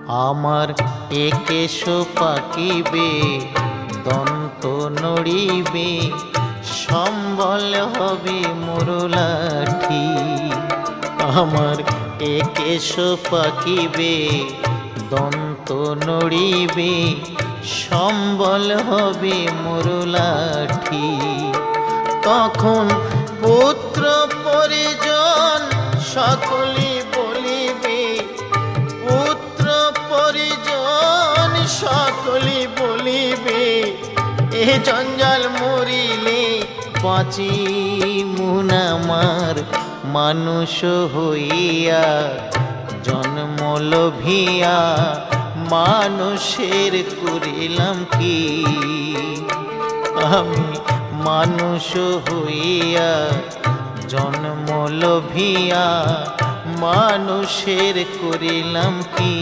আমার একেশ পাকিবে, দন্ত নড়িবে, সম্বল হবে মুরলাঠি। আমার একেশ পাকিবে, দন্ত নড়িবে, সম্বল হবে মুরলাঠি। তখন পুত্র পরিজন সকলে বলিবে, পুত্র পরিজন সকলে বলিবে, এ জঞ্জাল মরিলে বাঁচি মুনামার। মানুষ হইয়া জন্ম লোভিয়া মানুষের করিলাম কি? আমি মানুষ হইয়া জন্ম লোভিয়া মানুষের করিলাম কি?